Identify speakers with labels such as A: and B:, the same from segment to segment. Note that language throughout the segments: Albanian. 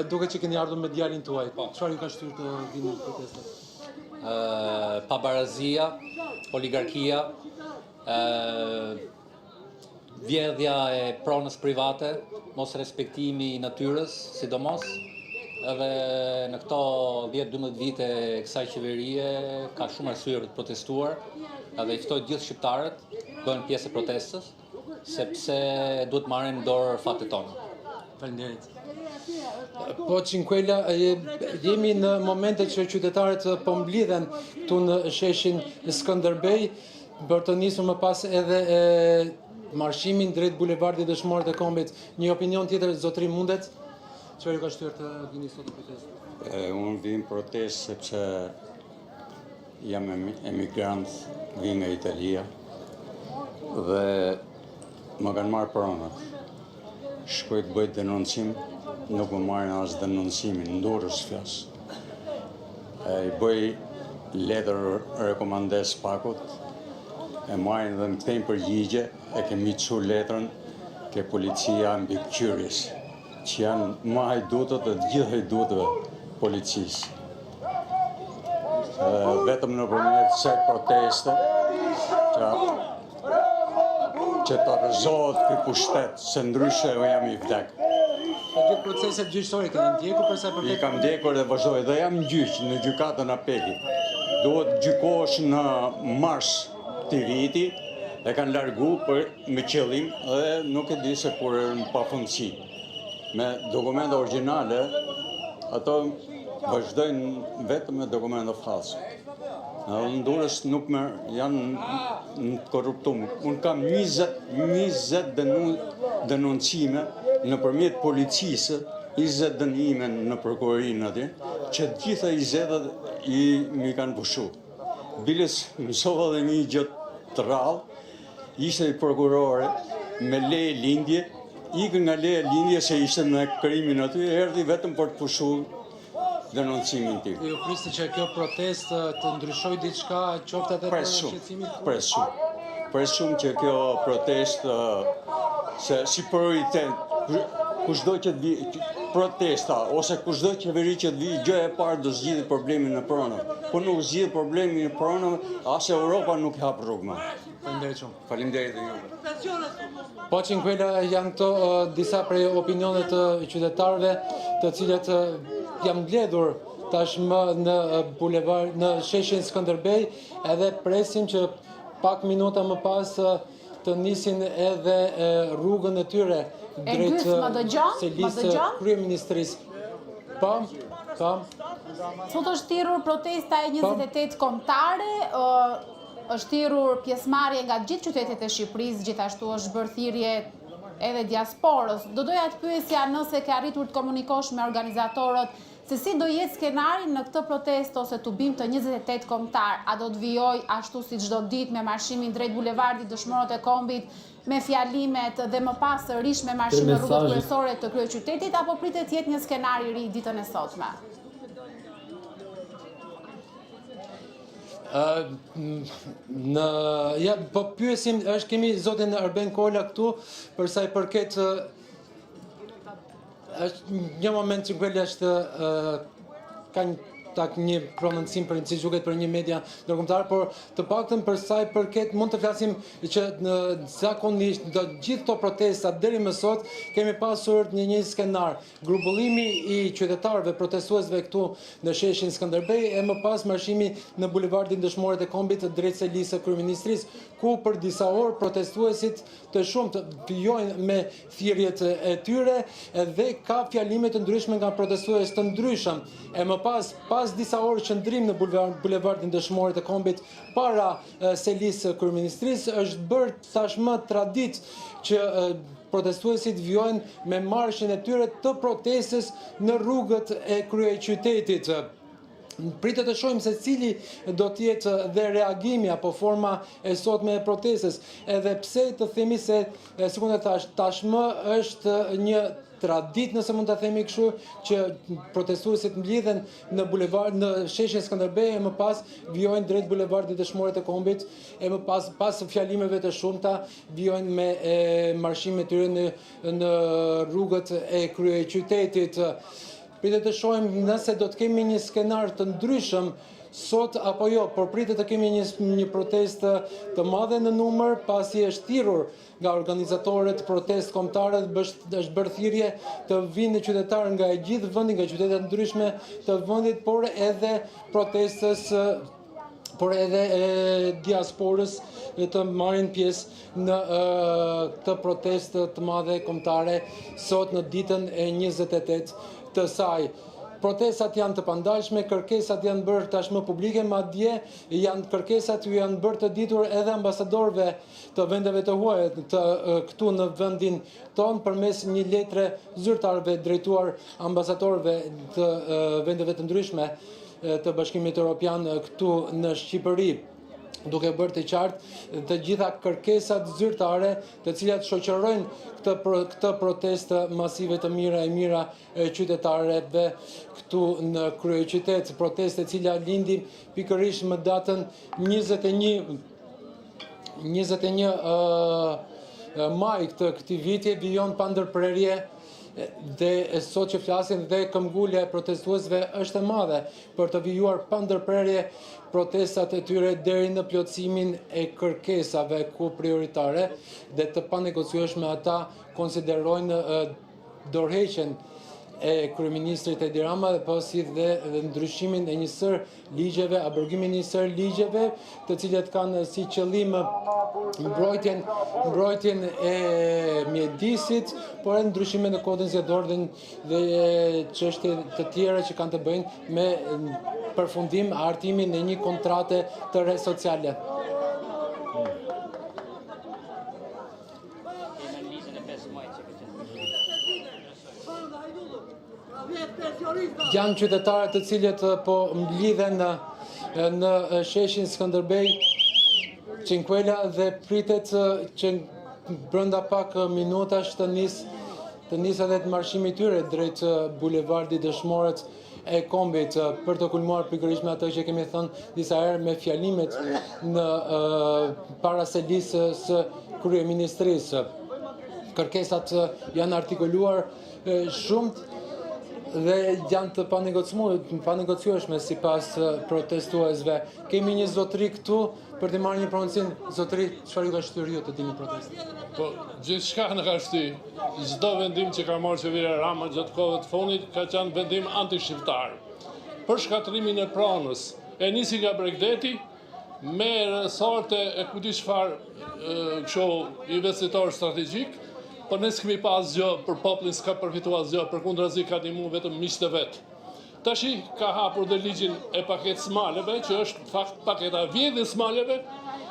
A: Duke që keni ardhur me djalin tuaj, çfarë ju ka shtyrë të vini në protestë?
B: Pabarazia, oligarkia, vjedhja e pronës private, mos respektimi i natyrës, sidomos, edhe në këto 10-12 vite e kësaj qeverie ka shumë arsye për të protestuar, edhe i ftoj gjithë shqiptarët bëhen pjesë e protestës, sepse duhet marrin në dorë fatet tona.
A: Faleminderit. Po Cinquela, jemi në momente që qytetarët po mblidhen këtu në sheshin Skënderbej për të nisur më pas edhe marshimin drejt bulevardit Dëshmorët e Kombit. Një opinion tjetër, zotëri mundet? Çfarë ju ka shtyrë të vini sot në protestë?
C: Unë vim protestë sepse jam emigrant, vi nga Italia dhe më kanë marrë pronat. Shkoj të bëjt denoncim, nuk më marrin as denoncimin, ndurës flas. I bëj letër rekomandes pakut, e marrin dhe më kthejnë përgjigje, e kemi çu letrën ke policia mbi këqyrjes, që janë më hajdutët e të gjithë hajdutëve policisë. Vetëm nëpërmjet kësaj proteste që të rëzohet ky pushtet, se ndryshe u jam i vdek.
A: Gjithë proceset gjyqësore keni ndjekur për sa i përket?
C: I kam ndjekur dhe vazhdoj dhe jam gjyq në gjykatën apelit. Duhet gjykohesh në mars të viti dhe kanë largu me qëllim dhe nuk e di se kur në pafundësi. Me dokumenta origjinale, ato vazhdojnë vetëm me dokumenta false. Në Durrës nuk janë në korruptum. Unë kam 20 denoncime nëpërmjet policisë, 20 dënime në prokurorinë atje, që të gjitha 20 mi kanë pushu. Biles mësova dhe një gjë të rrallë, ishte i prokurore me leje lindje, ikën nga leje lindje se ishte në krimin aty, erdhi vetëm për të pushu denoncimin tim.
A: Ju prisni që kjo protestë të ndryshojë diçka, qoftë edhe për shqetësimin?
C: Pres shumë që kjo protestë, se si prioritet, kushdo që të vi protesta, ose kushdo qeveri që të vi, gjë e parë do zgjidhë problemin në pronave. Po nuk zgjidhë problemin në pronave, as Europa nuk hap rrugë më.
A: Faleminderit shumë.
C: Faleminderit dhe juve.
A: Po Cinquela, janë këto disa prej opinionet të qytetarëve, të cilët jam mbledhur tashmë në bulevard, në sheshin Skënderbej, edhe presim që pak minuta më pas të nisin edhe rrugën e tyre drejt selisë kryeministrisë. Pam.
D: Sot është thirrur protesta e 28 kombëtare, është thirrur pjesëmarrje nga gjithë qytetet e Shqipërisë, gjithashtu është bërë thirrje edhe diasporës. Do doja të pyesja nëse ke arritur të komunikosh me organizatorët se si do jetë skenari në këtë protestë ose tubim të 28 kombëtar. A do të vijoj ashtu si çdo ditë me marshimin drejt bulevardit Dëshmorët e Kombit, me fjalimet dhe më pas sërish me marshimin në rrugët kryesore të kryeqytetit, apo pritet jetë një skenar i ri ditën e sotme?
A: Po pyesim, kemi zotin Arben Kola këtu, për sa i përket një moment që Cinquela është ka një prononcim për si duket për një media ndërkombëtare, por të paktën për sa i përket mund të flasim që zakonisht në gjithë këto protesta deri më sot kemi pasur një skenar, grumbullimi i qytetarëve protestuesve këtu në sheshin Skënderbej e më pas marshimi në bulevardin Dëshmorët e Kombit drejt selisë kryeministrisë, ku për disa orë protestuesit të shumtë vijojnë me thirrjet e tyre dhe ka fjalime të ndryshme nga protestues të ndryshëm. E më pas disa orë qëndrim në bulevardin Dëshmorët e Kombit para selisë kryeministrisë, është bërë tashmë traditë që protestuesit vijojnë me marshin e tyre të protestës në rrugët e kryeqytetit. Pritet të shohim se cili do të jetë dhe reagimi apo forma e sotme e protestës. Edhe pse të themi se sikur tashmë është një tradit, nëse mund të themi kështu, që protestuesit mblidhen në bulevard, në sheshin Skënderbej e më pas vijojnë drejt bulevardit Dëshmorët e Kombit, e më pas fjalimeve të shumta vijojnë me marshime të tyre në rrugët e kryeqytetit. pritet të shohim nëse do të kemi një skenar të ndryshëm sot apo jo, por pritet të kemi një protestë të madhe në numër, pasi është thirrur nga organizatorët protestë kombëtare, është bërë thirrje të vinë qytetarë nga e gjithë vendi, nga qytete ndryshme të vendit, por edhe protestës, por edhe diasporës të marrin pjesë në këtë protestë të madhe kombëtare sot në ditën e 28 të saj. Protestat janë të pandalshme, kërkesat janë bërë tashmë publike, madje kërkesat janë bërë të ditur edhe ambasadorëve të vendeve të huaja të këtu në vendin tonë përmes një letre zyrtarëve drejtuar ambasadorëve të vendeve të ndryshme të Bashkimit Evropian këtu në Shqipëri, duke bërë të qartë të gjitha kërkesat zyrtare të cilat shoqërojnë këtë protestë masive të mira qytetarëve këtu në kryeqytet, protestë e cila lindi pikërisht më datën 21 maj të këtij viti, vijon pa ndërprerje. Dhe sot që flasin dhe këmbgulja e protestuesve është e madhe për të vijuar pa ndërprerje protestat e tyre deri në plotësimin e kërkesave ku prioritare dhe të panegociueshme ata konsiderojnë dorëheqjen e kryeministrit Edi Rama dhe pasi dhe ndryshimin e një sër ligjeve, abrogimit një sër ligjeve, të cilët kanë si qëllim mbrojtjen e mjedisit, por edhe ndryshimin në kodin zgjedhor dhe çështje të tjera që kanë të bëjnë me përfundim hartimin e një kontrate të re sociale. Janë qytetarët të cilët po mblidhen në sheshin Skënderbej, Cinquela dhe pritet që brenda pak minutash të nis edhe të marshimi tyre drejt bulevardit Dëshmorët e Kombit për të kulmuar pikërisht me atë që kemi thënë disa herë me fjalimet në para selisë së kryeministrisë. Kërkesat janë artikuluar shumë dhe janë të panegociueshme sipas protestuesve. Kemi një zotëri këtu për të marrë një pronësin. Zotëri, çfarë ju ka shtyr ju të dini protestë?
E: Po, gjithçka në ka shtyr. Çdo vendim që ka marrë qeveria Rama gjatë kohëve të fundit ka qenë vendim anti-shqiptar. Për shkatrimin e pronës, e nisi nga Bregdeti me resorte e kujti çfarë kështu investitor strategjik. Po ne s'kemi pas gjë për popullin, s'ka përfituar gjë, përkundrazi ka ndihmu vetëm miqtë e vet. Tashi ka hapur dhe ligjin e paketës maleve, që është fakt paketa vjedhje maleve,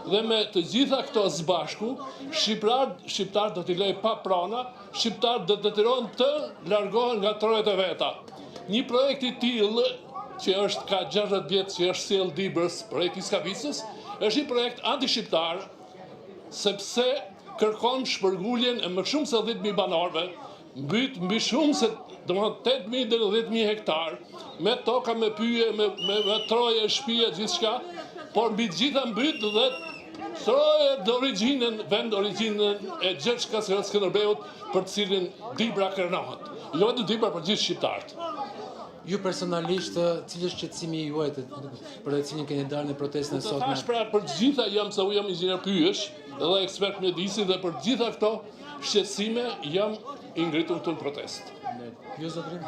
E: dhe me të gjitha këto së bashku, shqiptar do t'i lej pa prona, shqiptar do të detyrohen të largohen nga trojet e veta. Një projekt i tillë që është ka 60 vjet që është sjell Dibrës, projekti Skavicës, është një projekt anti-shqiptar, sepse kërkon shpërnguljen e më shumë se 10.000 banorëve, mbi shumë se 8.000 deri 10.000 hektar, me toka, me pyje, me troje, shtëpie, gjithçka, por mbi të gjitha mbyt dhe troje dhe vend origjinën e Gjergjkas së Skënderbeut për të cilin Dibra kërnohet. Jo vetëm Dibra, për gjithë shqiptarët.
A: Ju personalisht, cili është qetësimi juaj për të cilin keni dalë në protestën e sotme?
E: Thash pra për të gjitha jam se u jam inxhinier pyjesh dhe ekspert mjedisi dhe për gjitha këto shqetësime jam i ngritur këtu në protestë.
A: Ju zotërim?